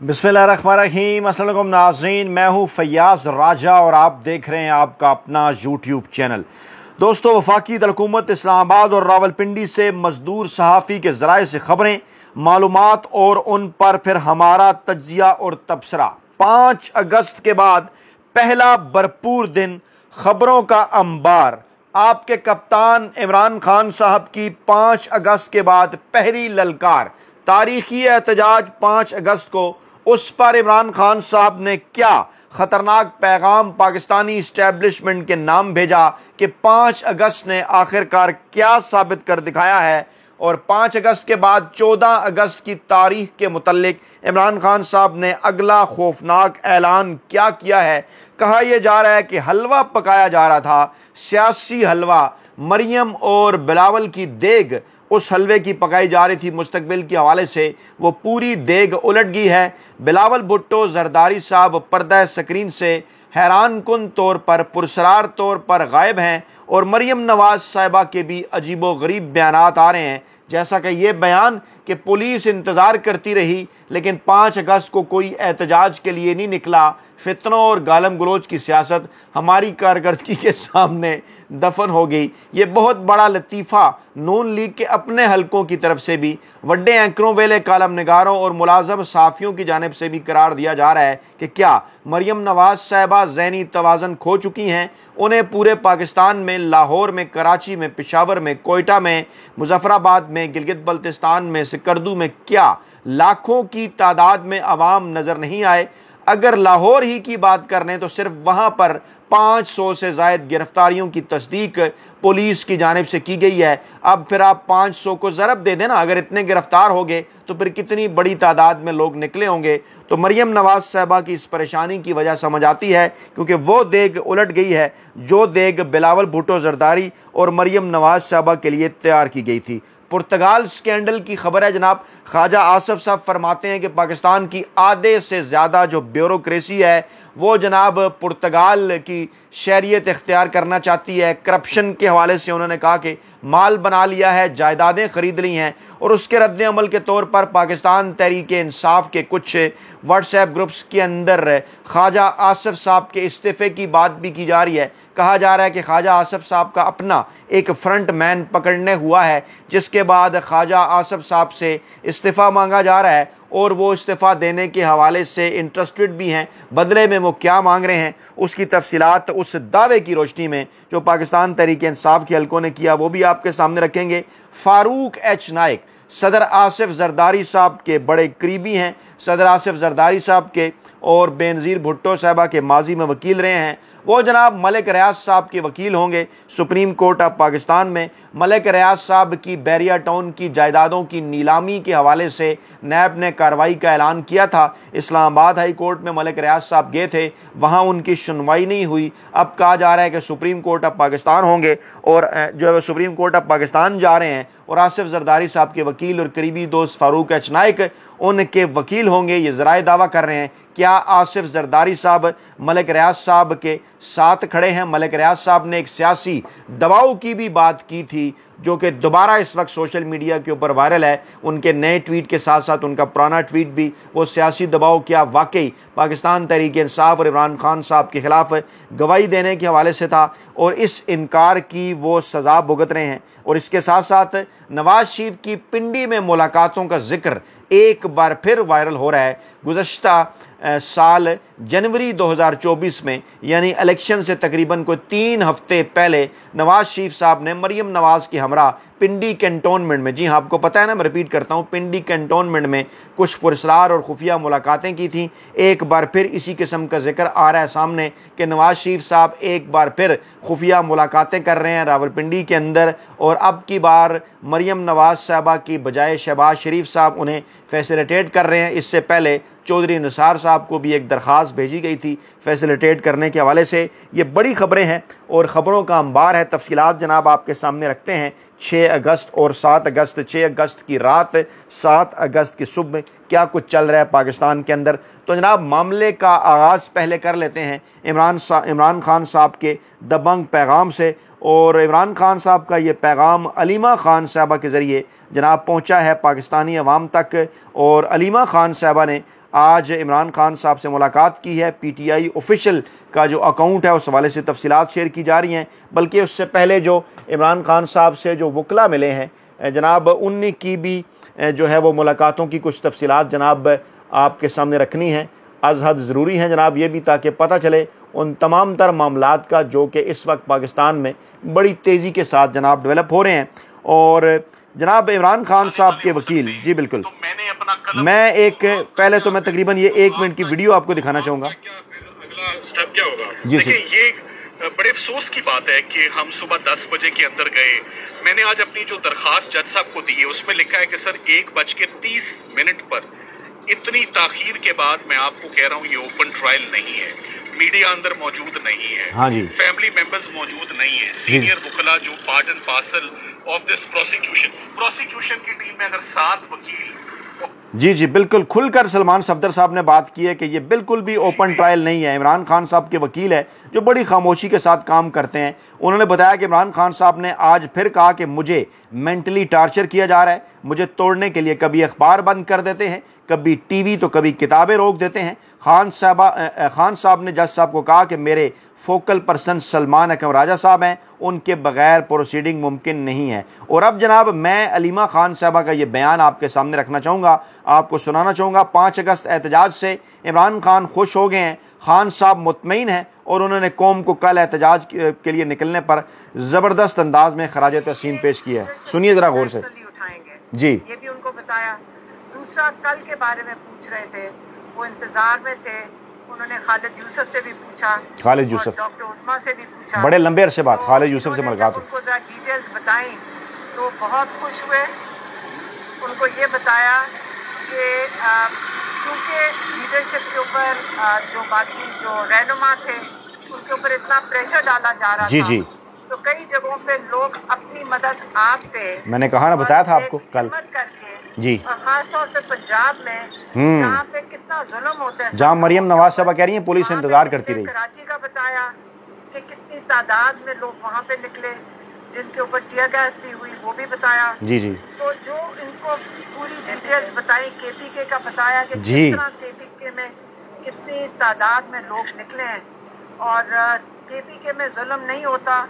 बिस्मिल्लाहिर्रहमानिर्रहीम। अस्सलाम वालेकुम नाज़रीन, मैं हूँ फैयाज़ राजा और आप देख रहे हैं आपका अपना यूट्यूब चैनल। दोस्तों, वफाकी हुकूमत इस्लामाबाद और रावलपिंडी से मजदूर सहाफ़ी के ज़राए से ख़बरें, मालूमात और उन पर फिर हमारा तज्ज़िया और तबसरा। 5 अगस्त के बाद पहला भरपूर दिन, ख़बरों का अंबार। आपके कप्तान इमरान खान साहब की 5 अगस्त के बाद पहली ललकार, तारीखी एहतजाज 5 अगस्त को। उस पर इमरान खान साहब ने क्या खतरनाक पैगाम पाकिस्तानी इस्टेब्लिशमेंट के नाम भेजा कि 5 अगस्त ने आखिरकार क्या साबित कर दिखाया है। और 5 अगस्त के बाद 14 अगस्त की तारीख के मुतल्लिक इमरान खान साहब ने अगला खौफनाक ऐलान क्या किया है। कहा यह जा रहा है कि हलवा पकाया जा रहा था, सियासी हलवा, मरियम और बिलावल की देग उस हलवे की पकाई जा रही थी। मुस्तकबिल के हवाले से वो पूरी देग उलट गई है। बिलावल भुट्टो जरदारी साहब पर्दा स्क्रीन से हैरान कुन तौर पर, पुरसरार तौर पर गायब हैं और मरियम नवाज साहिबा के भी अजीबो गरीब बयानात आ रहे हैं। जैसा कि ये बयान कि पुलिस इंतज़ार करती रही लेकिन 5 अगस्त को कोई एहतजाज के लिए नहीं निकला। फितनों और गालम गलोच की सियासत हमारी कारकर्दगी के सामने दफन हो गई। ये बहुत बड़ा लतीफ़ा नून लीग के अपने हलकों की तरफ से भी, वड्डे एंकरों, वेले कालम निगारों और मुलाजम साफ़ियों की जानिब से भी करार दिया जा रहा है कि क्या मरियम नवाज साहिबा ज़हनी तवाज़न खो चुकी हैं। उन्हें पूरे पाकिस्तान में, लाहौर में, कराची में, पेशावर में, कोयटा में, मुजफ्फराबाद में, गिलगित बल्तिस्तान में, सिकरदू में क्या लाखों की तादाद में अवाम नज़र नहीं आए। अगर लाहौर ही की बात करने तो सिर्फ वहाँ पर 500 से ज़ायद गिरफ्तारियों की तस्दीक पुलिस की जानिब से की गई है। अब फिर आप 500 को ज़रब दे देना, अगर इतने गिरफ्तार हो गए तो फिर कितनी बड़ी तादाद में लोग निकले होंगे। तो मरियम नवाज साहिबा की इस परेशानी की वजह समझ आती है, क्योंकि वो देग उलट गई है जो देग बिलावल भुट्टो जरदारी और मरियम नवाज साहिबा के लिए तैयार की गई थी। पुर्तगाल स्कैंडल की खबर है जनाब। ख्वाजा आसिफ साहब फरमाते हैं कि पाकिस्तान की आधे से ज़्यादा जो ब्यूरोक्रेसी है वो जनाब पुर्तगाल की शहरियत इख्तियार करना चाहती है। करप्शन के हवाले से उन्होंने कहा कि माल बना लिया है, जायदादें ख़रीद ली हैं। और उसके रद्द अमल के तौर पर पाकिस्तान तहरीक इंसाफ के कुछ व्हाट्सएप ग्रुप्स के अंदर ख्वाजा आसिफ साहब के इस्तीफ़े की बात भी की जा रही है। कहा जा रहा है कि ख्वाजा आसिफ साहब का अपना एक फ्रंट मैन पकड़ने हुआ है, जिसके बाद ख्वाजा आसिफ साहब से इस्तीफ़ा मांगा जा रहा है और वो इस्तीफ़ा देने के हवाले से इंटरेस्टेड भी हैं। बदले में वो क्या मांग रहे हैं उसकी तफसीलात उस दावे की रोशनी में जो पाकिस्तान तहरीक इंसाफ के हलकों ने किया वो भी आपके सामने रखेंगे। फारूक एच नाइक सदर आसिफ जरदारी साहब के बड़े करीबी हैं। सदर आसिफ जरदारी साहब के और बेनज़ीर भुट्टो साहबा के माजी में वकील रहे हैं। वो जनाब मलिक रियाज साहब के वकील होंगे सुप्रीम कोर्ट ऑफ पाकिस्तान में। मलिक रियाज साहब की बैरिया टाउन की जायदादों की नीलामी के हवाले से नैब ने कार्रवाई का ऐलान किया था। इस्लामाबाद हाई कोर्ट में मलिक रियाज साहब गए थे, वहाँ उनकी सुनवाई नहीं हुई। अब कहा जा रहा है कि सुप्रीम कोर्ट ऑफ पाकिस्तान होंगे और जो है सुप्रीम कोर्ट ऑफ पाकिस्तान जा रहे हैं और आसिफ जरदारी साहब के वकील और करीबी दोस्त फारूक एच नाइक उनके वकील होंगे। ये ज़राए दावा कर रहे हैं। क्या आसिफ जरदारी साहब मलिक रियाज साहब के साथ खड़े हैं? मलिक रियाज साहब ने एक सियासी दबाव की भी बात की थी जो कि दोबारा इस वक्त सोशल मीडिया के ऊपर वायरल है। उनके नए ट्वीट के साथ साथ उनका पुराना ट्वीट भी, वो सियासी दबाव क्या वाकई पाकिस्तान तहरीक इंसाफ और इमरान खान साहब के खिलाफ गवाही देने के हवाले से था और इस इनकार की वो सज़ा भुगत रहे हैं। और इसके साथ साथ नवाज शरीफ की पिंडी में मुलाकातों का जिक्र एक बार फिर वायरल हो रहा है। गुज़श्ता साल जनवरी 2024 में यानी इलेक्शन से तकरीबन कोई 3 हफ्ते पहले नवाज शरीफ साहब ने मरियम नवाज के हमरा पिंडी कैंटोनमेंट में, जी हाँ आपको पता है ना, मैं रिपीट करता हूँ, पिंडी कैंटोनमेंट में कुछ पुरस्कार और खुफिया मुलाकातें की थी। एक बार फिर इसी किस्म का जिक्र आ रहा है सामने कि नवाज शरीफ साहब एक बार फिर खुफिया मुलाकातें कर रहे हैं रावलपिंडी के अंदर और अब की बार मरियम नवाज साहबा की बजाय शहबाज शरीफ साहब उन्हें फैसिलिटेट कर रहे हैं। इससे पहले चौधरी निसार साहब को भी एक दरख्वास्त भेजी गई थी फैसिलिटेट करने के हवाले से। ये बड़ी खबरें हैं और ख़बरों का अंबार है। तफसीलात जनाब आपके सामने रखते हैं। 6 अगस्त और 7 अगस्त, 6 अगस्त की रात, 7 अगस्त की सुबह क्या कुछ चल रहा है पाकिस्तान के अंदर। तो जनाब मामले का आगाज़ पहले कर लेते हैं इमरान खान साहब के दबंग पैगाम से। और इमरान खान साहब का ये पैगाम अलीमा खान साहबा के ज़रिए जनाब पहुँचा है पाकिस्तानी अवाम तक। और अलीमा खान साहबा ने आज इमरान खान साहब से मुलाकात की है। PTI ऑफिशियल का जो अकाउंट है उस हवाले से तफसीलात शेयर की जा रही हैं, बल्कि उससे पहले जो इमरान खान साहब से जो वकला मिले हैं जनाब, उन्हीं की भी जो है वो मुलाकातों की कुछ तफसीलात जनाब आपके सामने रखनी है। अज़ हद ज़रूरी है जनाब ये भी, ताकि पता चले उन तमाम तर मामलात का जो कि इस वक्त पाकिस्तान में बड़ी तेज़ी के साथ जनाब डेवलप हो रहे हैं। और जनाब इमरान खान साहब के वकील, जी बिल्कुल, मैं एक पहले तो मैं तकरीबन ये 1 मिनट की वीडियो आपको दिखाना चाहूँगा। अगला स्टेप क्या होगा? देखिए ये बड़े अफसोस की बात है कि हम सुबह 10 बजे के अंदर गए। मैंने आज अपनी जो दरखास्त जज साहब को दी है उसमें लिखा है कि सर 1:30 पर इतनी ताखीर के बाद मैं आपको कह रहा हूँ ये ओपन ट्रायल नहीं है, मीडिया अंदर मौजूद नहीं है, हाँ जी, फैमिली मेंबर्स मौजूद नहीं है, सीनियर वकला जो part and parcel of this prosecution की टीम में अगर 7 वकील, जी बिल्कुल खुलकर सलमान सफदर साहब ने बात की है कि ये बिल्कुल भी ओपन ट्रायल नहीं है। इमरान खान साहब के वकील है जो बड़ी खामोशी के साथ काम करते हैं। उन्होंने बताया कि इमरान खान साहब ने आज फिर कहा कि मुझे मेंटली टार्चर किया जा रहा है, मुझे तोड़ने के लिए कभी अखबार बंद कर देते हैं, कभी टीवी तो कभी किताबें रोक देते हैं। खान साहब ने जज साहब को कहा कि मेरे फोकल पर्सन सलमान अकरम राजा साहब हैं, उनके बगैर प्रोसीडिंग मुमकिन नहीं है। और अब जनाब मैं अलीमा खान साहबा का ये बयान आपके सामने रखना चाहूँगा, आपको सुनाना चाहूँगा। 5 अगस्त एहतजाज से इमरान खान खुश हो गए हैं, खान साहब मुतमईन हैं और उन्होंने कौम को कल एहतजाज के लिए निकलने पर ज़बरदस्त अंदाज में खराज तहसीन पेश किया है। सुनिए ज़रा गौर से। जी, ये भी उनको बताया। दूसरा, कल के बारे में पूछ रहे थे, वो इंतजार में थे, उन्होंने खालिद यूसुफ से भी पूछा, खालिद यूसुफ, डॉक्टर उस्मा से भी पूछा, बड़े लंबे अरसे बाद खालिद यूसुफ से मुलाकात हुई। उनको जरा डिटेल्स बताई तो बहुत खुश हुए। उनको ये बताया कि क्योंकि लीडरशिप के ऊपर जो बाकी जो रहनुमा थे उनके ऊपर इतना प्रेशर डाला जा रहा जी था, जी, तो कई जगहों पे लोग अपनी मदद आप पे, मैंने कहा ना, बताया था आपको कल करके जी, और खास तौर पे पंजाब में जहाँ पे कितना जुल्म होता है, जहाँ मरियम नवाज साहबा कह रही हैं पुलिस इंतजार करती रही। कराची का बताया कि कितनी तादाद में लोग वहाँ पे निकले, जिनके ऊपर टीयर गैस भी हुई, वो भी बताया। जी जी, तो जो इनको पूरी डिटेल्स बताई, KPK का बताया कि जी, किस तरह KPK में कितनी तादाद में लोग निकले हैं और KPK में जुल्म नहीं होता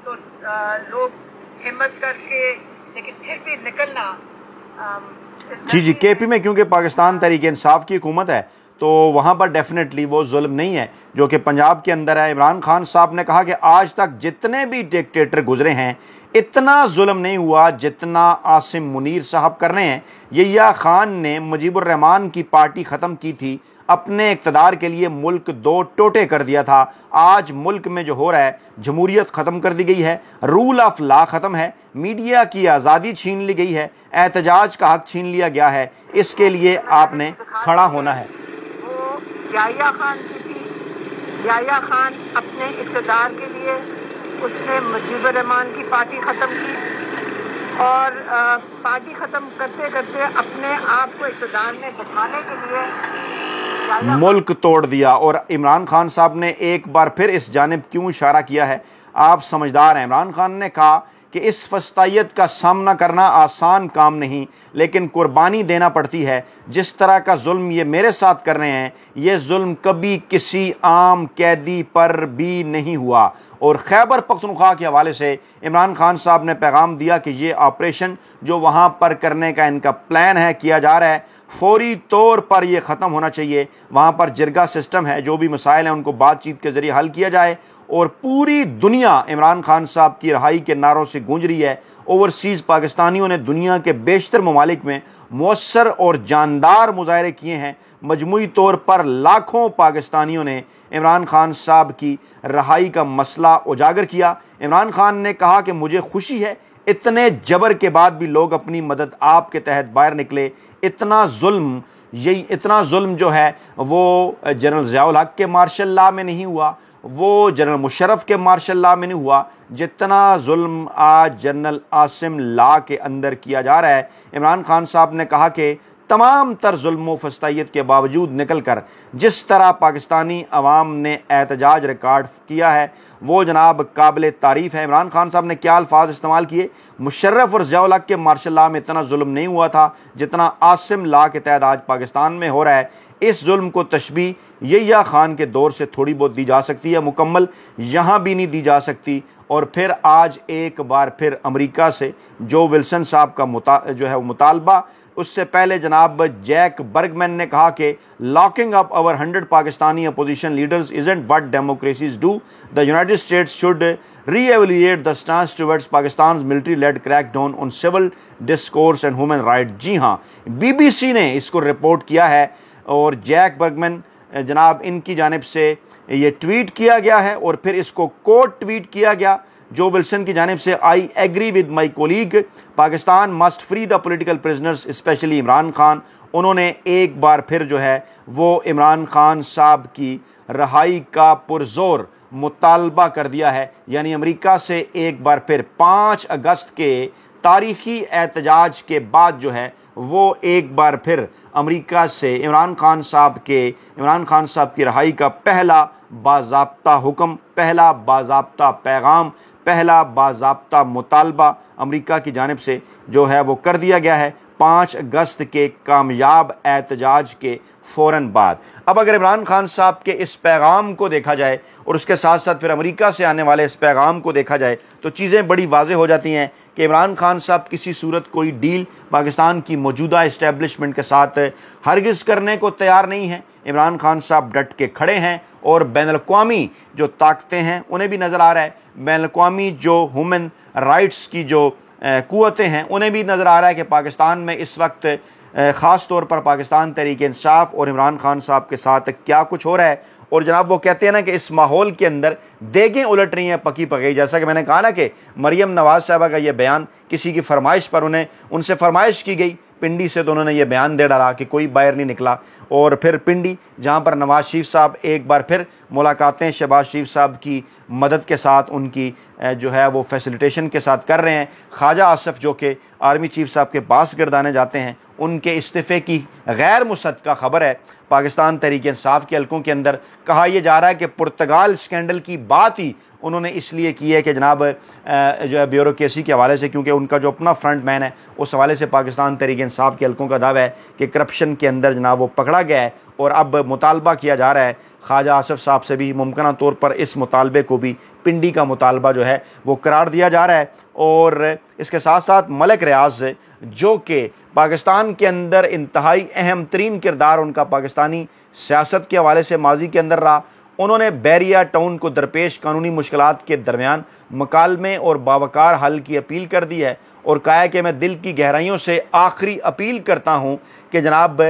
तो लोग हिम्मत करके, लेकिन फिर भी निकलना। जी, KP में क्योंकि पाकिस्तान तहरीक इंसाफ की हुकूमत है तो वहाँ पर डेफिनेटली वो जुल्म नहीं है जो कि पंजाब के अंदर है। इमरान खान साहब ने कहा कि आज तक जितने भी डिक्टेटर गुजरे हैं इतना जुल्म नहीं हुआ जितना आसिम मुनीर साहब कर रहे हैं। यहिया खान ने मुजीबुर रहमान की पार्टी ख़त्म की थी, अपने इक़्तिदार के लिए मुल्क 2 टोटे कर दिया था। आज मुल्क में जो हो रहा है, जमहूरियत ख़त्म कर दी गई है, रूल ऑफ लॉ ख़त्म है, मीडिया की आज़ादी छीन ली गई है, एहतजाज का हक छीन लिया गया है। इसके लिए आपने खड़ा होना है। याया खान की थी, याया खान अपने इक़्तिदार के लिए उसने मुजीबुर रहमान की पार्टी ख़त्म की और पार्टी ख़त्म करते करते अपने आप को इक़्तिदार में बिठाने के लिए मुल्क तोड़ दिया। और इमरान खान साहब ने एक बार फिर इस जानिब क्यों इशारा किया है, आप समझदार हैं। इमरान खान ने कहा कि इस फस्तायत का सामना करना आसान काम नहीं, लेकिन कुर्बानी देना पड़ती है। जिस तरह का जुल्म ये मेरे साथ कर रहे हैं, ये जुल्म कभी किसी आम कैदी पर भी नहीं हुआ। और खैबर पख्तूनख्वा के हवाले से इमरान खान साहब ने पैगाम दिया कि ये ऑपरेशन जो वहाँ पर करने का इनका प्लान है, किया जा रहा है, फौरी तौर पर यह ख़त्म होना चाहिए। वहाँ पर जिरगा सिस्टम है, जो भी मसाइल हैं उनको बातचीत के ज़रिए हल किया जाए। और पूरी दुनिया इमरान खान साहब की रहाई के नारों से गूंज रही है। ओवरसीज़ पाकिस्तानियों ने दुनिया के बेशतर ममालिक में मौसर और जानदार मुजाहरे किए हैं। मजमूई तौर पर लाखों पाकिस्तानियों ने इमरान खान साहब की रहाई का मसला उजागर किया। इमरान खान ने कहा कि मुझे खुशी है इतने जबर के बाद भी लोग अपनी मदद आपके तहत बाहर निकले। इतना जुल्म जो है वो जनरल ज़ियाउल हक के मार्शल लॉ में नहीं हुआ, वो जनरल मुशर्रफ के मार्शल लॉ में नहीं हुआ, जितना जुल्म आज जनरल आसिम लॉ के अंदर किया जा रहा है। इमरान खान साहब ने कहा कि तमाम तर जुल्म फस्तायत के बावजूद निकल कर जिस तरह पाकिस्तानी अवाम ने एहतजाज रिकॉर्ड किया है वो जनाब काबिल तारीफ़ है। इमरान खान साहब ने क्या अल्फाज इस्तेमाल किए, मुशर्रफ और ज़िया-उल हक़ के मार्शल लॉ में इतना जुल्म नहीं हुआ था जितना आसिम लॉ के तहत आज पाकिस्तान में हो रहा है। इस जुल्म को तशबीह यहिया खान के दौर से थोड़ी बहुत दी जा सकती है, मुकम्मल यहाँ भी नहीं दी जा सकती। और फिर आज एक बार फिर अमेरिका से जो विल्सन साहब का जो है वो मुतालबा, उससे पहले जनाब जैक बर्गमैन ने कहा कि locking up our 100 Pakistani opposition leaders isn't what democracies do, the United States should reevaluate the stance towards Pakistan military led crackdown on civil discourse and human right. जी हाँ, BBC ने इसको रिपोर्ट किया है और जैक बर्गमैन जनाब इनकी जानिब से ये ट्वीट किया गया है और फिर इसको कोट ट्वीट किया गया जो विल्सन की जानिब से, I agree with my colleague, Pakistan must free the political prisoners specially Imran Khan. उन्होंने एक बार फिर जो है वो इमरान खान साहब की रहाई का पुरजोर मुतालबा कर दिया है। यानी अमेरिका से एक बार फिर 5 अगस्त के तारीखी एहतजाज के बाद जो है वो एक बार फिर अमेरिका से इमरान खान साहब की रहाई का पहला बाज़ाब्ता हुक्म, पहला बाज़ाब्ता पैगाम, पहला बाज़ाब्ता मुतालबा अमेरिका की जानिब से जो है वो कर दिया गया है 5 अगस्त के कामयाब एहतजाज के फ़ौरन बाद। अब अगर इमरान खान साहब के इस पैगाम को देखा जाए और उसके साथ साथ फिर अमेरिका से आने वाले इस पैगाम को देखा जाए तो चीज़ें बड़ी वाज़ेह हो जाती हैं कि इमरान खान साहब किसी सूरत कोई डील पाकिस्तान की मौजूदा इस्टेब्लिशमेंट के साथ हरगिज़ करने को तैयार नहीं है। इमरान खान साहब डट के खड़े हैं और बैनुल-अक़वामी जो ताकतें हैं उन्हें भी नज़र आ रहा है, बैनुल-अक़वामी जो ह्यूमन राइट्स की जो क़ुव्वतें हैं उन्हें भी नज़र आ रहा है कि पाकिस्तान में इस वक्त ख़ास तौर पर पाकिस्तान तहरीक इंसाफ और इमरान खान साहब के साथ क्या कुछ हो रहा है। और जनाब वो कहते हैं ना कि इस माहौल के अंदर देगें उलट रही हैं पकी पकी। जैसा कि मैंने कहा ना कि मरियम नवाज़ साहबा का ये बयान किसी की फरमाइश पर उनसे फरमाइश की गई पिंडी से, तो उन्होंने ये बयान दे डाला कि कोई बाहर नहीं निकला। और फिर पिंडी जहाँ पर नवाज शरीफ साहब एक बार फिर मुलाकातें शहबाज शरीफ साहब की मदद के साथ उनकी जो है वो फैसिलिटेशन के साथ कर रहे हैं। ख्वाजा आसिफ जो कि आर्मी चीफ साहब के पास गर्दाने जाते हैं, उनके इस्तीफ़े की गैर मुसद्दक़ा खबर है पाकिस्तान तहरीक इंसाफ के हलकों के अंदर। कहा यह जा रहा है कि पुर्तगाल स्कैंडल की बात ही उन्होंने इसलिए की है कि जनाब जो है ब्यूरोक्रेसी के हवाले से, क्योंकि उनका जो अपना फ्रंट मैन है उस हवाले से पाकिस्तान तहरीक इंसाफ के हलकों का दावा है कि करप्शन के अंदर जनाब वो पकड़ा गया है और अब मुतालबा किया जा रहा है ख्वाजा आसिफ साहब से भी मुमकिन तौर पर इस मुतालबे को भी पिंडी का मुतालबा जो है वो करार दिया जा रहा है। और इसके साथ साथ मलिक रियाज जो कि पाकिस्तान के अंदर इंतहाई अहम तरीन किरदार उनका पाकिस्तानी सियासत के हवाले से माजी के अंदर रहा, उन्होंने बैरिया टाउन को दरपेश कानूनी मुश्किलात के दरमियान मकालमे और बावकार हल की अपील कर दी है और कहा है कि मैं दिल की गहराइयों से आखिरी अपील करता हूँ कि जनाब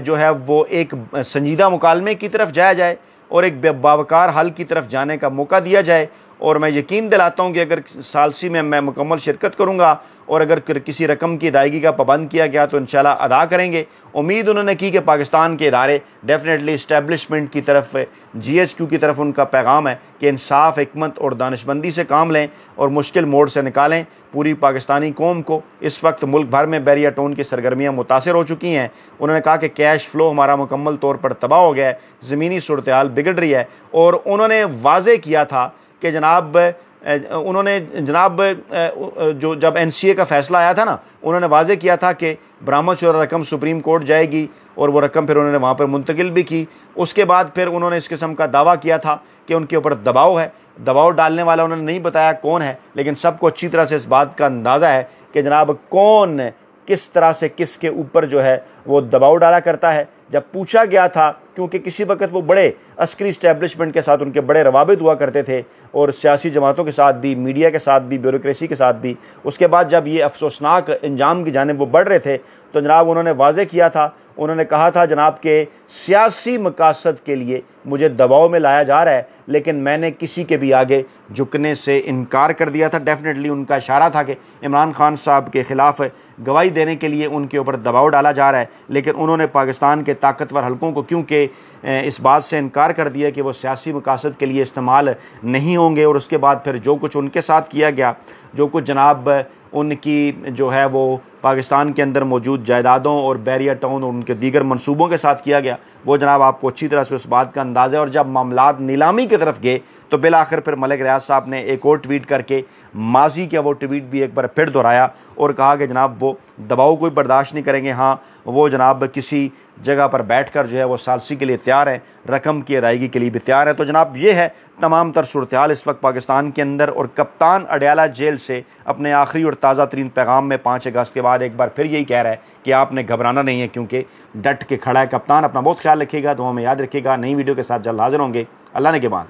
जो है वो एक संजीदा मुकालमे की तरफ जाया जाए और एक बावकार हल की तरफ जाने का मौका दिया जाए। और मैं यकीन दिलाता हूँ कि अगर सालसी में मैं मुकम्मल शिरकत करूँगा और अगर किसी रकम की अदायगी का पाबंद किया गया तो इंशाल्लाह अदा करेंगे। उम्मीद उन्होंने की कि पाकिस्तान के इदारे डेफिनेटली इस्टेब्लिशमेंट की तरफ, GHQ की तरफ उनका पैगाम है कि इंसाफ, हिकमत और दानिशमंदी से काम लें और मुश्किल मोड़ से निकालें पूरी पाकिस्तानी कौम को। इस वक्त मुल्क भर में बैरिया टाउन की सरगर्मियाँ मुतासर हो चुकी हैं। उन्होंने कहा कि कैश फ्लो हमारा मुकम्मल तौर पर तबाह हो गया है, ज़मीनी सूरत हाल बिगड़ रही है। और उन्होंने वाज़े किया था कि जनाब जो जब NCA का फ़ैसला आया था ना, उन्होंने वाज़े किया था कि बरामदशुदा रकम सुप्रीम कोर्ट जाएगी और वो रकम फिर उन्होंने वहाँ पर मुंतकिल भी की। उसके बाद फिर उन्होंने इस किस्म का दावा किया था कि उनके ऊपर दबाव है। दबाव डालने वाला उन्होंने नहीं बताया कौन है, लेकिन सबको अच्छी तरह से इस बात का अंदाज़ा है कि जनाब कौन किस तरह से किसके ऊपर जो है वो दबाव डाला करता है। जब पूछा गया था, क्योंकि किसी वक्त वो बड़े अस्करी इस्टेब्लिशमेंट के साथ उनके बड़े रवाबित हुआ करते थे और सियासी जमातों के साथ भी, मीडिया के साथ भी, ब्यूरोक्रेसी के साथ भी, उसके बाद जब ये अफसोसनाक अंजाम की जानिब वो बढ़ रहे थे तो जनाब उन्होंने वाज़े किया था, उन्होंने कहा था जनाब के सियासी मकासद के लिए मुझे दबाव में लाया जा रहा है, लेकिन मैंने किसी के भी आगे झुकने से इनकार कर दिया था। डेफिनेटली उनका इशारा था कि इमरान खान साहब के ख़िलाफ़ गवाही देने के लिए उनके ऊपर दबाव डाला जा रहा है, लेकिन उन्होंने पाकिस्तान के ताकतवर हलकों को क्योंकि इस बात से इनकार कर दिया कि वो सियासी मकासद के लिए इस्तेमाल नहीं होंगे। और उसके बाद फिर जो कुछ उनके साथ किया गया, जो कुछ जनाब उनकी जो है वो पाकिस्तान के अंदर मौजूद जायदादों और बैरिया टाउन और उनके दीगर मनसूबों के साथ किया गया, वो जनाब आपको अच्छी तरह से उस बात का अंदाज़ा है। और जब मामलात नीलामी की तरफ गए तो बिलाखिर फिर मलिक रियाज साहब ने एक और ट्वीट करके माजी का वो ट्वीट भी एक बार फिर दोहराया और कहा कि जनाब वो दबाव कोई बर्दाश्त नहीं करेंगे। हाँ, वो जनाब किसी जगह पर बैठ कर जो है वो सालसी के लिए तैयार है, रकम की अदायगी के लिए भी तैयार है। तो जनाब ये है तमाम तर सूरत हाल इस वक्त पाकिस्तान के अंदर। और कप्तान अडयाला जेल से अपने आखिरी और ताज़ा तरीन पैगाम में 5 अगस्त के बाद एक बार फिर यही कह रहा है कि आपने घबराना नहीं है, क्योंकि डट के खड़ा है कप्तान। अपना बहुत ख्याल रखिएगा, दुआ में याद रखिएगा। नई वीडियो के साथ जल्द हाजिर होंगे। अल्लाह ने के बाद।